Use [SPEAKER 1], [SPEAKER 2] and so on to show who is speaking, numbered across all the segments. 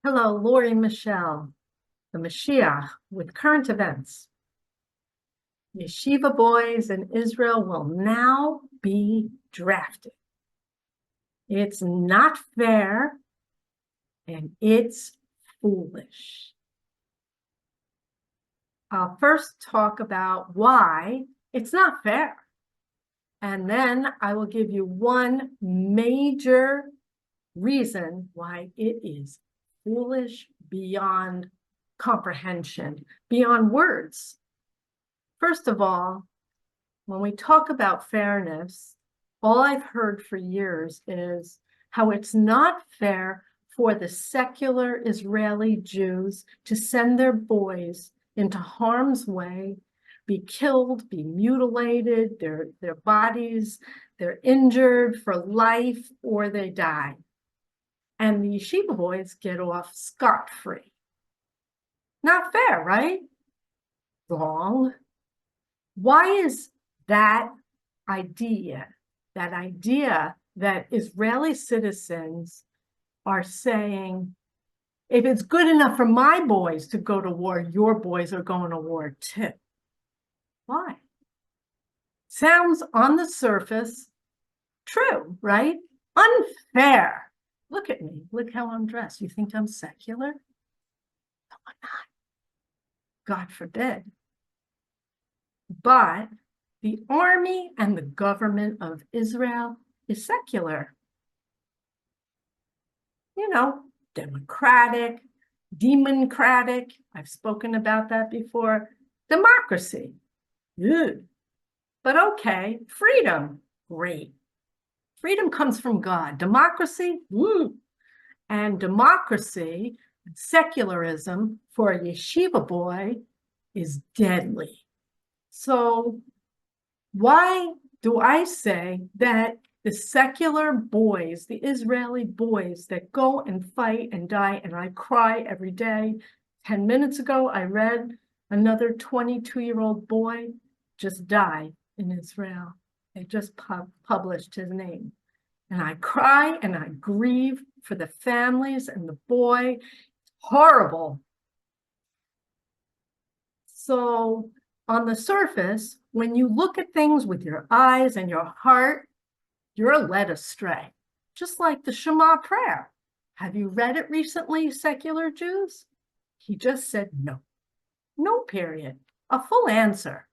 [SPEAKER 1] Hello, Lori Michelle, the Mashiach with current events. Yeshiva boys in Israel will now be drafted. It's not fair and it's foolish. I'll first talk about why it's not fair. And then I will give you one major reason why it is foolish beyond comprehension, beyond words. First of all, when we talk about fairness, all I've heard for years is how it's not fair for the secular Israeli Jews to send their boys into harm's way, be killed, be mutilated, their bodies, they're injured for life, or they die. And the yeshiva boys get off scot-free. Not fair, right? Wrong. Why is that idea that Israeli citizens are saying, if it's good enough for my boys to go to war, your boys are going to war too? Why? Sounds on the surface true, right? Unfair. Look at me. Look how I'm dressed. You think I'm secular? No, I'm not. God forbid. But the army and the government of Israel is secular. You know, democratic, democratic. I've spoken about that before. Democracy. Good. But okay, freedom. Great. Freedom comes from God. Democracy, woo. And democracy, secularism for a yeshiva boy is deadly. So why do I say that the secular boys, the Israeli boys that go and fight and die, and I cry every day. 10 minutes ago, I read another 22-year-old boy just died in Israel. They just published his name. And I cry and I grieve for the families and the boy. Horrible. So on the surface, when you look at things with your eyes and your heart, you're led astray. Just like the Shema prayer. Have you read it recently, secular Jews? He just said no. No, period. A full answer.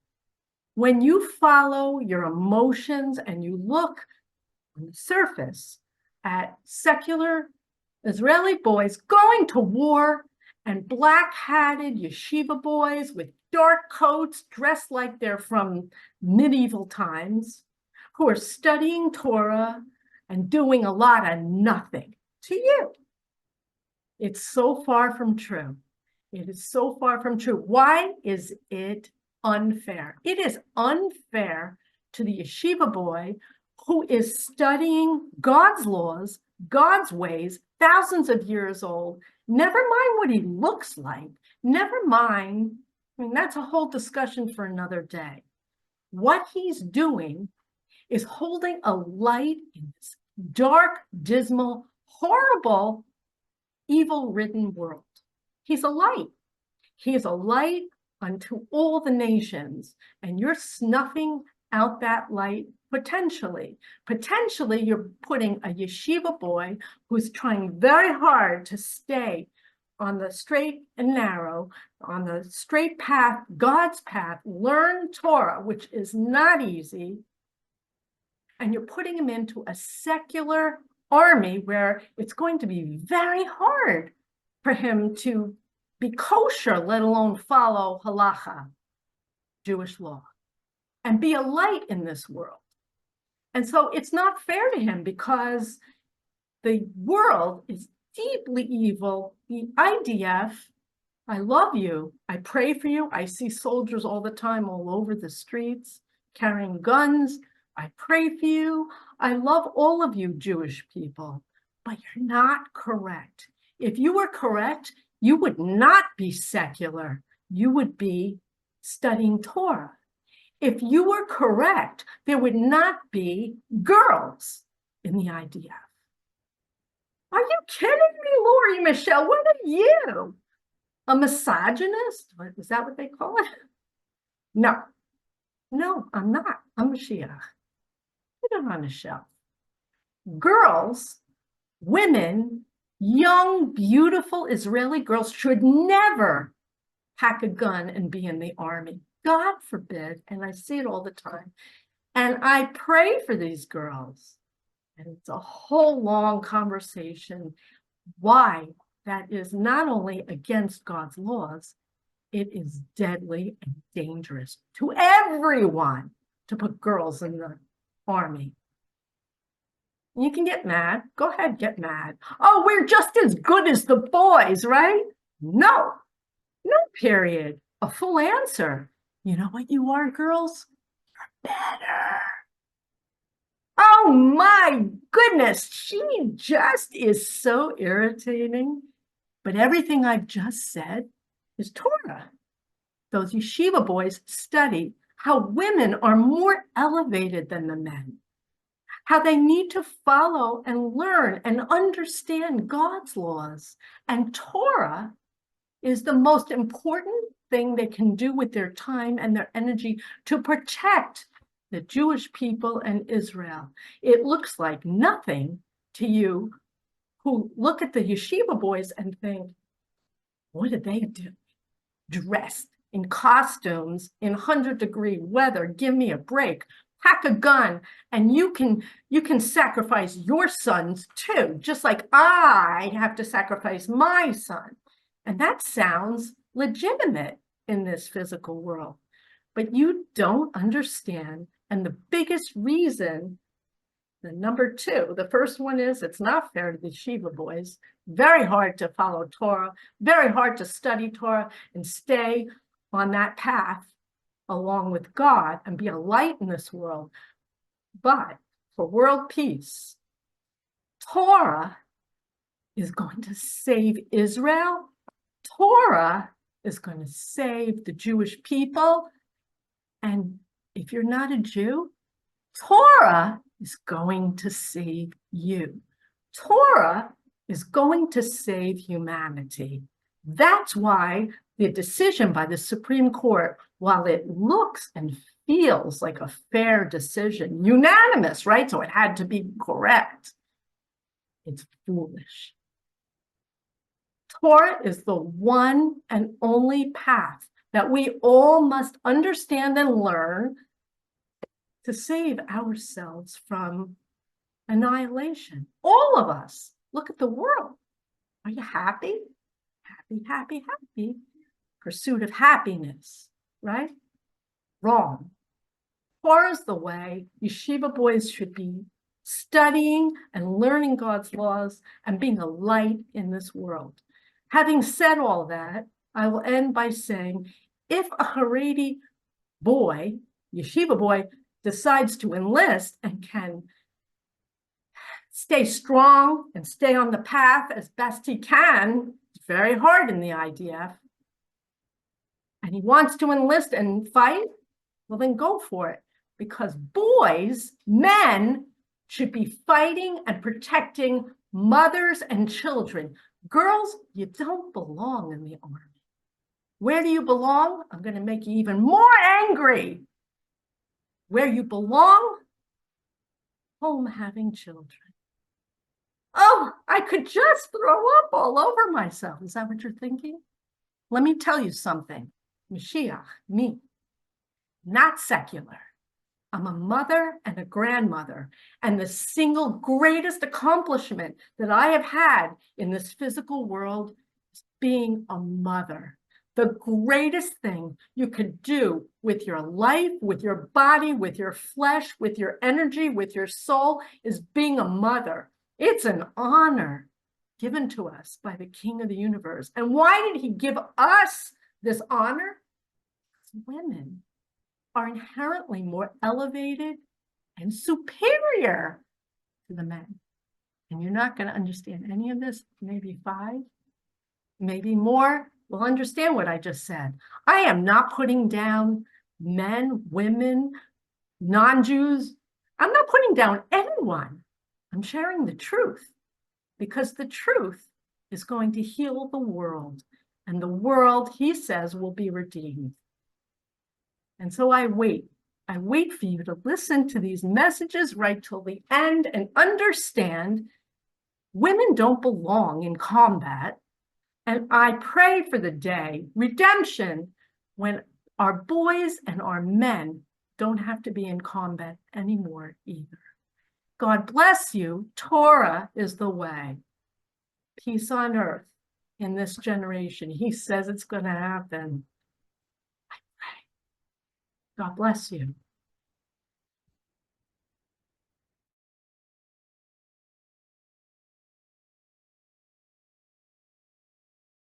[SPEAKER 1] When you follow your emotions and you look on the surface at secular Israeli boys going to war and black-hatted yeshiva boys with dark coats dressed like they're from medieval times who are studying Torah and doing a lot of nothing to you. It's so far from true. It is so far from true. Why is it unfair? It is unfair to the yeshiva boy who is studying God's laws, God's ways, thousands of years old. Never mind what he looks like. Never mind, I mean, that's a whole discussion for another day. What he's doing is holding a light in this dark, dismal, horrible, evil-ridden world. He's a light. He is a light unto all the nations, and you're snuffing out that light potentially. Potentially, you're putting a yeshiva boy who's trying very hard to stay on the straight and narrow, on the straight path, God's path, learn Torah, which is not easy, and you're putting him into a secular army where it's going to be very hard for him to be kosher, let alone follow halacha, Jewish law, and be a light in this world. And so it's not fair to him because the world is deeply evil. The IDF, I love you. I pray for you. I see soldiers all the time all over the streets carrying guns. I pray for you. I love all of you Jewish people, but you're not correct. If you were correct, you would not be secular. You would be studying Torah. If you were correct, there would not be girls in the IDF. Are you kidding me, Lori Michelle? What are you? A misogynist? Is that what they call it? No, I'm not. I'm Mashiach. Put it on a shelf. Girls, women, young, beautiful Israeli girls should never pack a gun and be in the army. God forbid. And I see it all the time. And I pray for these girls. And it's a whole long conversation why that is not only against God's laws, it is deadly and dangerous to everyone to put girls in the army. You can get mad. Go ahead, get mad. Oh, we're just as good as the boys, right? No, period. A full answer. You know what you are, girls? You're better. Oh my goodness, she just is so irritating. But everything I've just said is Torah. Those yeshiva boys study how women are more elevated than the men, how they need to follow and learn and understand God's laws. And Torah is the most important thing they can do with their time and their energy to protect the Jewish people and Israel. It looks like nothing to you who look at the yeshiva boys and think, what did they do? Dressed in costumes in 100-degree weather, give me a break. Pack a gun, and you can sacrifice your sons too, just like I have to sacrifice my son. And that sounds legitimate in this physical world, but you don't understand. And the biggest reason, the number two, the first one is it's not fair to the yeshiva boys. Very hard to follow Torah, very hard to study Torah and stay on that path along with God and be a light in this world. But for world peace, Torah is going to save Israel. Torah is going to save the Jewish people. And if you're not a Jew, Torah is going to save you. Torah is going to save humanity. That's why the decision by the Supreme Court, while it looks and feels like a fair decision, unanimous, right? So it had to be correct. It's foolish. Torah is the one and only path that we all must understand and learn to save ourselves from annihilation. All of us. Look at the world. Are you happy? Happy, happy, happy. Pursuit of happiness, right? Wrong. Torah is the way. Yeshiva boys should be studying and learning God's laws and being a light in this world. Having said all that, I will end by saying, if a Haredi boy, yeshiva boy, decides to enlist and can stay strong and stay on the path as best he can, it's very hard in the IDF, and he wants to enlist and fight, well, then go for it. Because boys, men, should be fighting and protecting mothers and children. Girls, you don't belong in the army. Where do you belong? I'm going to make you even more angry. Where you belong? Home having children. Oh, I could just throw up all over myself. Is that what you're thinking? Let me tell you something. Mashiach, me, not secular. I'm a mother and a grandmother. And the single greatest accomplishment that I have had in this physical world is being a mother. The greatest thing you could do with your life, with your body, with your flesh, with your energy, with your soul is being a mother. It's an honor given to us by the King of the universe. And why did he give us this honor? Because women are inherently more elevated and superior to the men. And you're not going to understand any of this, maybe 5, maybe more. Will understand what I just said. I am not putting down men, women, non-Jews. I'm not putting down anyone. I'm sharing the truth because the truth is going to heal the world, and the world, he says, will be redeemed. And so I wait for you to listen to these messages right till the end and understand women don't belong in combat. And I pray for the day, redemption, when our boys and our men don't have to be in combat anymore either. God bless you. Torah is the way. Peace on earth in this generation. He says it's going to happen. I pray. God bless you.